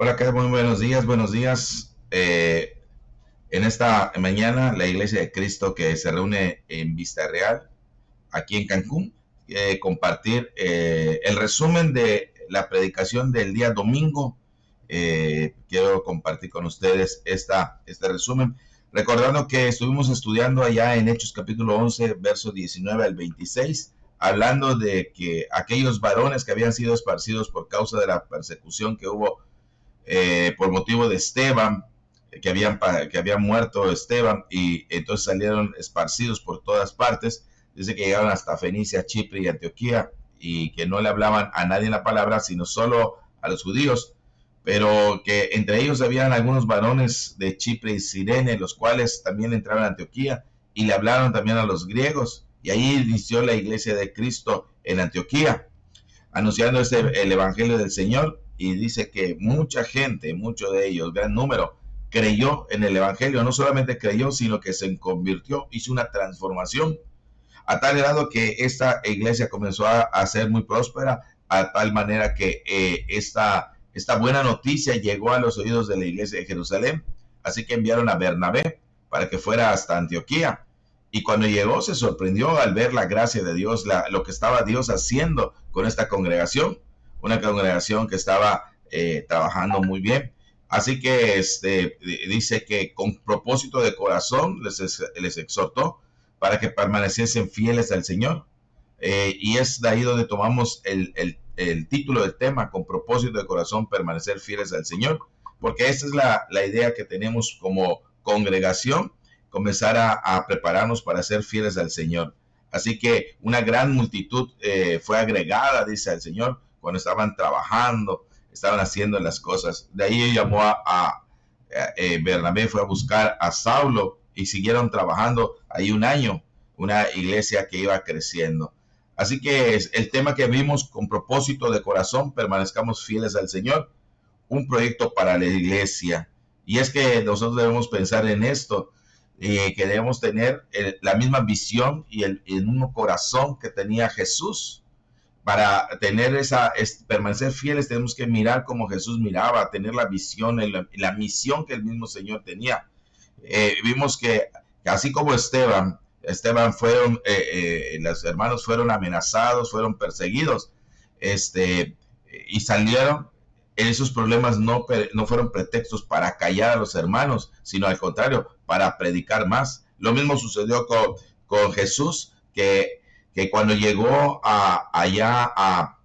Hola, ¿qué tal? Muy buenos días, buenos días. En esta mañana, la Iglesia de Cristo que se reúne en Vista Real, aquí en Cancún, compartir el resumen de la predicación del día domingo. Quiero compartir con ustedes este resumen, recordando que estuvimos estudiando allá en Hechos capítulo 11, versos 19 al 26, hablando de que aquellos varones que habían sido esparcidos por causa de la persecución que hubo por motivo de Esteban, que había muerto Esteban, y entonces salieron esparcidos por todas partes. Dice que llegaron hasta Fenicia, Chipre y Antioquía, y que no le hablaban a nadie la palabra, sino solo a los judíos, pero que entre ellos habían algunos varones de Chipre y Sirene, los cuales también entraron a Antioquía, y le hablaron también a los griegos, y ahí inició la iglesia de Cristo en Antioquía, anunciando el evangelio del Señor, y dice que mucha gente, muchos de ellos, gran número, creyó en el evangelio. No solamente creyó, sino que se convirtió, hizo una transformación a tal grado que esta iglesia comenzó a ser muy próspera, a tal manera que esta buena noticia llegó a los oídos de la iglesia de Jerusalén. Así que enviaron a Bernabé para que fuera hasta Antioquía. Y cuando llegó se sorprendió al ver la gracia de Dios, lo que estaba Dios haciendo con esta congregación, una congregación que estaba trabajando muy bien. Así que dice que con propósito de corazón les exhortó para que permaneciesen fieles al Señor. Y es de ahí donde tomamos el título del tema, con propósito de corazón, permanecer fieles al Señor, porque esa es la idea que tenemos como congregación, comenzar a prepararnos para ser fieles al Señor. Así que una gran multitud fue agregada, dice el Señor, cuando estaban trabajando, estaban haciendo las cosas. De ahí llamó a Bernabé, fue a buscar a Saulo, y siguieron trabajando ahí un año, una iglesia que iba creciendo. Así que es el tema que vimos: con propósito de corazón, permanezcamos fieles al Señor, un proyecto para la iglesia. Y es que nosotros debemos pensar en esto, que debemos tener la misma visión y el mismo corazón que tenía Jesús. Para tener permanecer fieles, tenemos que mirar como Jesús miraba, tener la visión, la misión que el mismo Señor tenía. Vimos que así como Esteban fueron, los hermanos fueron amenazados, fueron perseguidos, y salieron. Esos problemas no fueron pretextos para callar a los hermanos, sino al contrario, para predicar más. Lo mismo sucedió con Jesús, que cuando llegó allá a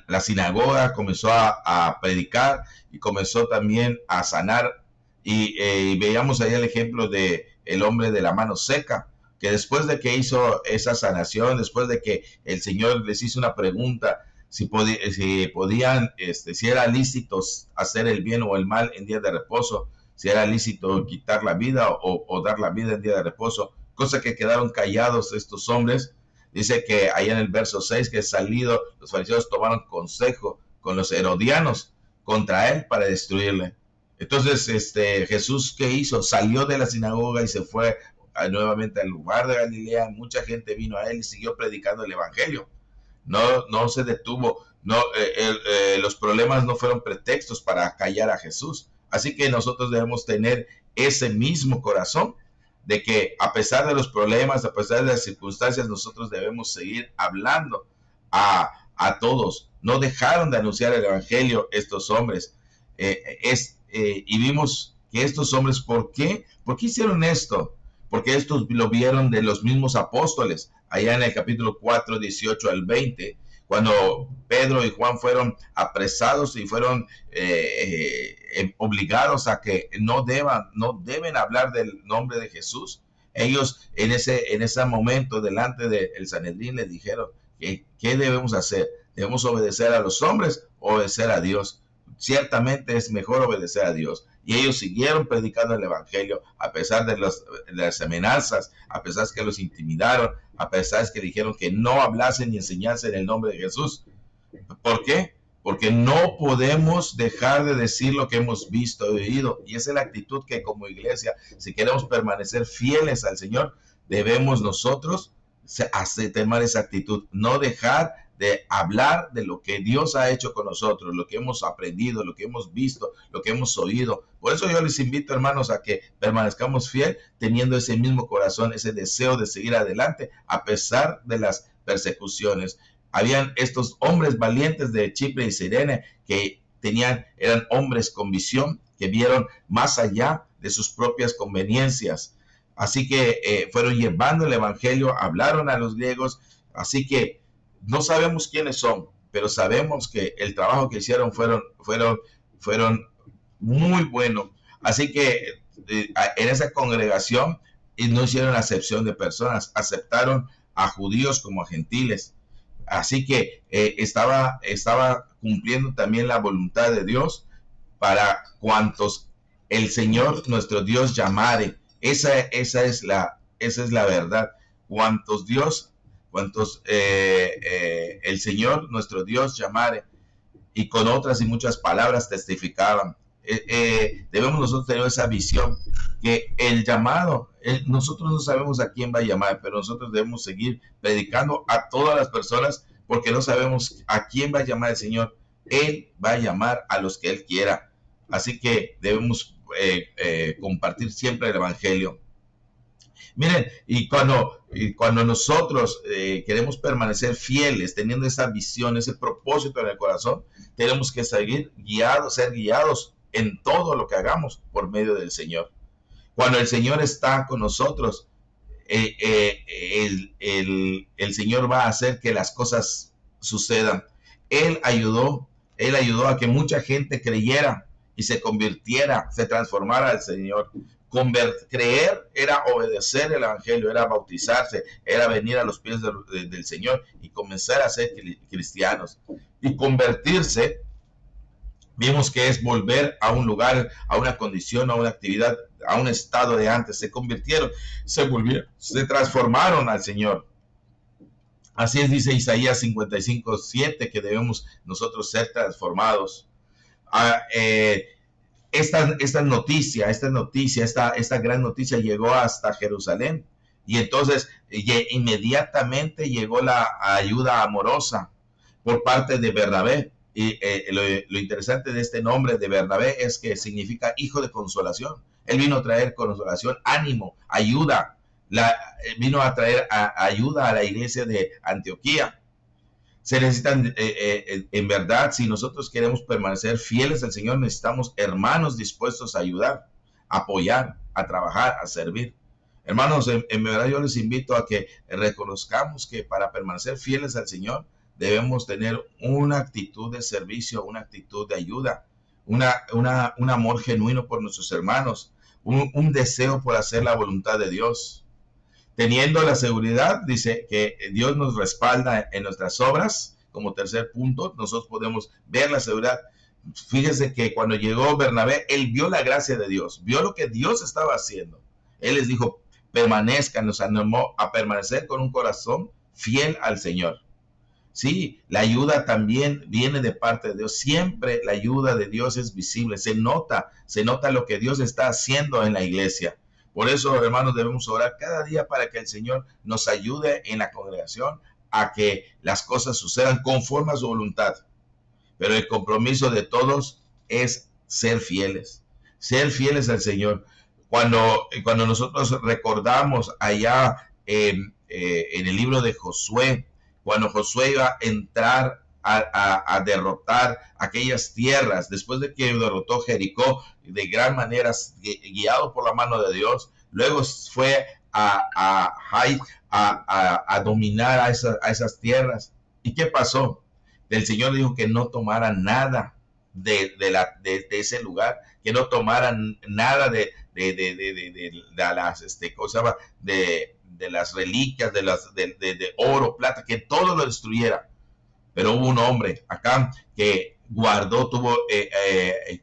la sinagoga, comenzó a predicar, y comenzó también a sanar. Y veíamos ahí el ejemplo de el hombre de la mano seca, que después de que hizo esa sanación, después de que el Señor les hizo una pregunta, si podían, si era lícito hacer el bien o el mal en día de reposo, si era lícito quitar la vida o dar la vida en día de reposo, cosa que quedaron callados estos hombres. Dice que ahí en el verso 6, que salido los fariseos tomaron consejo con los herodianos contra él para destruirle. Entonces, Jesús, ¿qué hizo? Salió de la sinagoga y se fue nuevamente al lugar de Galilea. Mucha gente vino a él y siguió predicando el evangelio. No se detuvo. No, los problemas no fueron pretextos para callar a Jesús. Así que nosotros debemos tener ese mismo corazón, de que a pesar de los problemas, a pesar de las circunstancias, nosotros debemos seguir hablando a todos. No dejaron de anunciar el evangelio estos hombres. Y vimos que estos hombres, ¿por qué? ¿Por qué hicieron esto? Porque estos lo vieron de los mismos apóstoles, allá en el capítulo 4, 18 al 20, cuando Pedro y Juan fueron apresados y fueron obligados a que no deben hablar del nombre de Jesús. Ellos en ese momento delante del Sanedrín le dijeron que qué debemos hacer. ¿Debemos obedecer a los hombres o obedecer a Dios? Ciertamente es mejor obedecer a Dios. Y ellos siguieron predicando el evangelio a pesar de las amenazas, a pesar de que los intimidaron, a pesar de que dijeron que no hablasen ni enseñasen el nombre de Jesús. ¿Por qué? Porque no podemos dejar de decir lo que hemos visto y oído. Y esa es la actitud que como iglesia, si queremos permanecer fieles al Señor, debemos nosotros tomar esa actitud, no dejar de hablar de lo que Dios ha hecho con nosotros, lo que hemos aprendido, lo que hemos visto, lo que hemos oído. Por eso yo les invito, hermanos, a que permanezcamos fiel, teniendo ese mismo corazón, ese deseo de seguir adelante a pesar de las persecuciones. Habían estos hombres valientes de Chipre y Cirene que eran hombres con visión, que vieron más allá de sus propias conveniencias. Así que fueron llevando el evangelio, hablaron a los griegos. Así que no sabemos quiénes son, pero sabemos que el trabajo que hicieron fueron muy buenos. Así que en esa congregación no hicieron acepción de personas, aceptaron a judíos como a gentiles. Así que estaba cumpliendo también la voluntad de Dios para cuantos el Señor nuestro Dios llamare. Esa es la verdad. Cuantos el Señor nuestro Dios llamare, y con otras y muchas palabras testificaban. Debemos nosotros tener esa visión, que el llamado, nosotros no sabemos a quién va a llamar, pero nosotros debemos seguir predicando a todas las personas, porque no sabemos a quién va a llamar el Señor. Él va a llamar a los que Él quiera. Así que debemos compartir siempre el Evangelio. Miren, y cuando nosotros queremos permanecer fieles, teniendo esa visión, ese propósito en el corazón, tenemos que seguir guiados, ser guiados en todo lo que hagamos por medio del Señor. Cuando el Señor está con nosotros, el Señor va a hacer que las cosas sucedan. Él ayudó a que mucha gente creyera y se convirtiera, se transformara al Señor. Creer era obedecer el Evangelio, era bautizarse, era venir a los pies del Señor y comenzar a ser cristianos. Y convertirse, vimos que es volver a un lugar, a una condición, a una actividad, a un estado de antes. Se convirtieron, se transformaron al Señor. Así es, dice Isaías 55:7, que debemos nosotros ser transformados. Esta gran noticia llegó hasta Jerusalén, y entonces inmediatamente llegó la ayuda amorosa por parte de Bernabé. Y lo interesante de este nombre de Bernabé es que significa hijo de consolación. Él vino a traer consolación, ánimo, ayuda. Vino a traer ayuda a la iglesia de Antioquía. Se necesitan, en verdad, si nosotros queremos permanecer fieles al Señor, necesitamos hermanos dispuestos a ayudar, a apoyar, a trabajar, a servir. Hermanos, en verdad yo les invito a que reconozcamos que para permanecer fieles al Señor debemos tener una actitud de servicio, una actitud de ayuda, un amor genuino por nuestros hermanos, un deseo por hacer la voluntad de Dios. Teniendo la seguridad, dice, que Dios nos respalda en nuestras obras. Como tercer punto, nosotros podemos ver la seguridad. Fíjese que cuando llegó Bernabé, él vio la gracia de Dios, vio lo que Dios estaba haciendo. Él les dijo, permanezcan, nos animó a permanecer con un corazón fiel al Señor. Sí, la ayuda también viene de parte de Dios. Siempre la ayuda de Dios es visible, se nota lo que Dios está haciendo en la iglesia. Por eso, hermanos, debemos orar cada día para que el Señor nos ayude en la congregación a que las cosas sucedan conforme a su voluntad. Pero el compromiso de todos es ser fieles al Señor. Cuando nosotros recordamos allá en el libro de Josué, cuando Josué iba a entrar a derrotar aquellas tierras, después de que derrotó Jericó de gran manera, guiado por la mano de Dios, luego fue a dominar a esas tierras. ¿Y qué pasó? El Señor dijo que no tomaran nada de ese lugar, que no tomaran nada de las reliquias, de oro, plata, que todo lo destruyera. Pero hubo un hombre acá que guardó, tuvo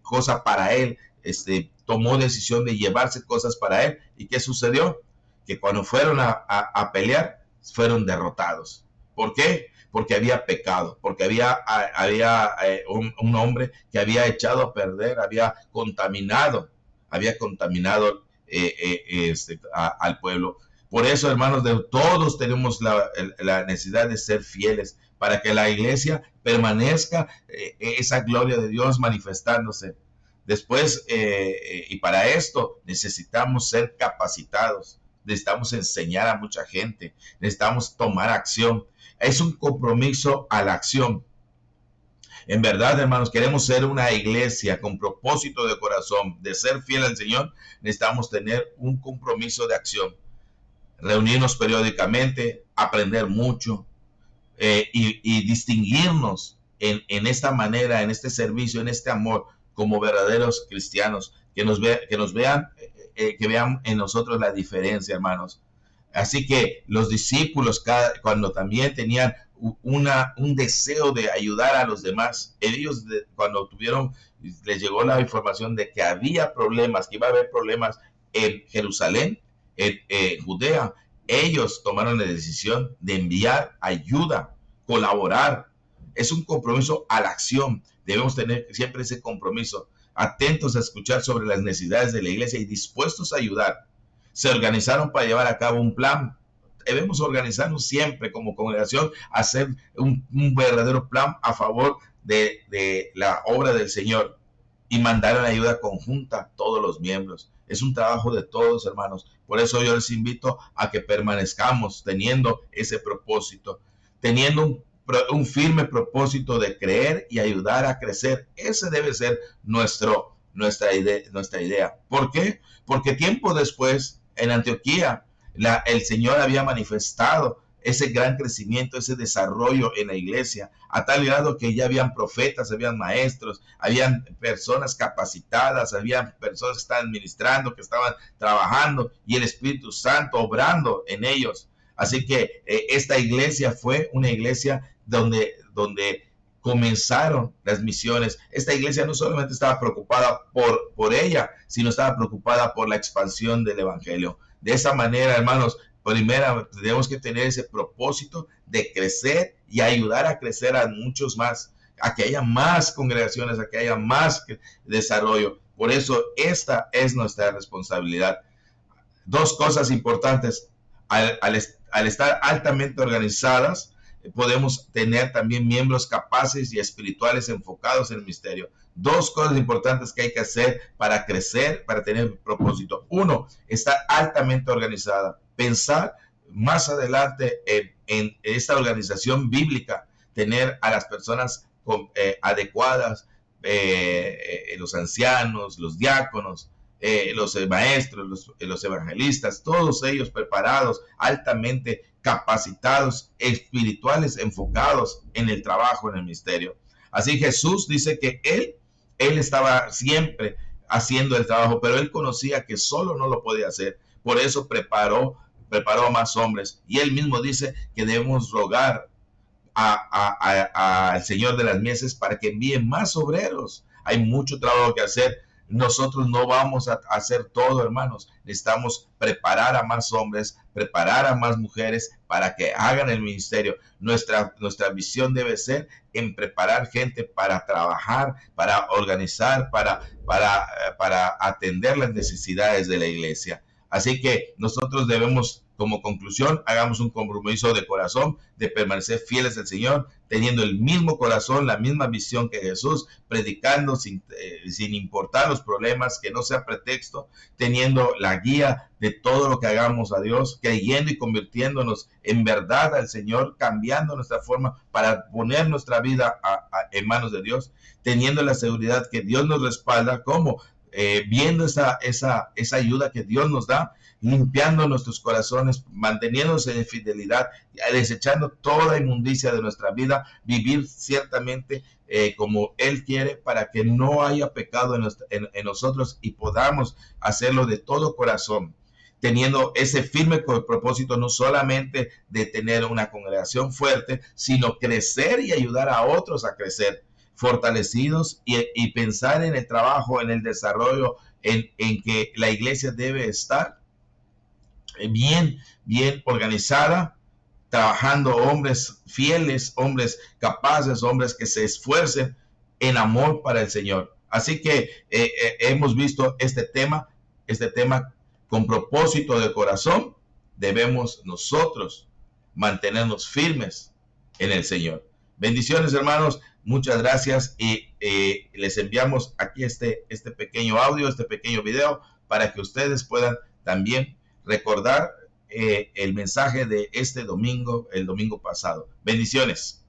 cosas para él, tomó decisión de llevarse cosas para él. ¿Y qué sucedió? Que cuando fueron a pelear, fueron derrotados. ¿Por qué? Porque había pecado, porque había un hombre que había echado a perder, había contaminado al pueblo. Por eso, hermanos, todos tenemos la necesidad de ser fieles, para que la iglesia permanezca esa gloria de Dios manifestándose. Después, y para esto necesitamos ser capacitados, necesitamos enseñar a mucha gente, necesitamos tomar acción. Es un compromiso a la acción. En verdad, hermanos, queremos ser una iglesia con propósito de corazón, de ser fiel al Señor, necesitamos tener un compromiso de acción. Reunirnos periódicamente, aprender mucho y distinguirnos en esta manera, en este servicio, en este amor, como verdaderos cristianos, que nos vean, que vean en nosotros la diferencia, hermanos. Así que los discípulos, cuando también tenían un deseo de ayudar a los demás, ellos cuando les llegó la información de que había problemas, que iba a haber problemas en Jerusalén, en Judea, ellos tomaron la decisión de enviar ayuda, colaborar. Es un compromiso a la acción. Debemos tener siempre ese compromiso, atentos a escuchar sobre las necesidades de la iglesia y dispuestos a ayudar. Se organizaron para llevar a cabo un plan. Debemos organizarnos siempre como congregación, hacer un verdadero plan a favor de la obra del Señor y mandar la ayuda conjunta a todos los miembros. Es un trabajo de todos, hermanos. Por eso yo les invito a que permanezcamos teniendo ese propósito, teniendo un firme propósito de creer y ayudar a crecer. Ese debe ser nuestra idea. ¿Por qué? Porque tiempo después, en Antioquía, el Señor había manifestado ese gran crecimiento, ese desarrollo en la iglesia, a tal grado que ya habían profetas, habían maestros, habían personas capacitadas, habían personas que estaban ministrando, que estaban trabajando, y el Espíritu Santo obrando en ellos. Así que esta iglesia fue una iglesia donde comenzaron las misiones. Esta iglesia no solamente estaba preocupada por ella, sino estaba preocupada por la expansión del evangelio. De esa manera, hermanos, primero tenemos que tener ese propósito de crecer y ayudar a crecer a muchos más, a que haya más congregaciones, a que haya más desarrollo. Por eso esta es nuestra responsabilidad. Dos cosas importantes: al estar altamente organizadas, podemos tener también miembros capaces y espirituales enfocados en el ministerio. Dos cosas importantes que hay que hacer para crecer, para tener propósito. Uno, estar altamente organizada. Pensar más adelante en esta organización bíblica, tener a las personas adecuadas, los ancianos, los diáconos, los maestros, los evangelistas, todos ellos preparados, altamente capacitados, espirituales, enfocados en el trabajo, en el ministerio. Así Jesús dice que él estaba siempre haciendo el trabajo, pero él conocía que solo no lo podía hacer. Por eso preparó a más hombres. Y él mismo dice que debemos rogar al Señor de las Mieses para que envíe más obreros. Hay mucho trabajo que hacer. Nosotros no vamos a hacer todo, hermanos. Necesitamos preparar a más hombres, preparar a más mujeres para que hagan el ministerio. Nuestra visión debe ser en preparar gente para trabajar, para organizar, para atender las necesidades de la iglesia. Así que nosotros debemos, como conclusión, hagamos un compromiso de corazón de permanecer fieles al Señor, teniendo el mismo corazón, la misma visión que Jesús, predicando sin importar los problemas, que no sea pretexto, teniendo la guía de todo lo que hagamos a Dios, creyendo y convirtiéndonos en verdad al Señor, cambiando nuestra forma para poner nuestra vida en manos de Dios, teniendo la seguridad que Dios nos respalda, como viendo esa ayuda que Dios nos da, limpiando nuestros corazones, manteniéndose en fidelidad, desechando toda inmundicia de nuestra vida, vivir ciertamente como Él quiere, para que no haya pecado en nosotros y podamos hacerlo de todo corazón, teniendo ese firme propósito no solamente de tener una congregación fuerte, sino crecer y ayudar a otros a crecer, fortalecidos y pensar en el trabajo, en el desarrollo, en que la iglesia debe estar bien organizada, trabajando hombres fieles, hombres capaces, hombres que se esfuercen en amor para el Señor. Así que hemos visto este tema con propósito de corazón. Debemos nosotros mantenernos firmes en el Señor. Bendiciones, hermanos. Muchas gracias y les enviamos aquí este pequeño audio, este pequeño video para que ustedes puedan también recordar el mensaje de este domingo, el domingo pasado. Bendiciones.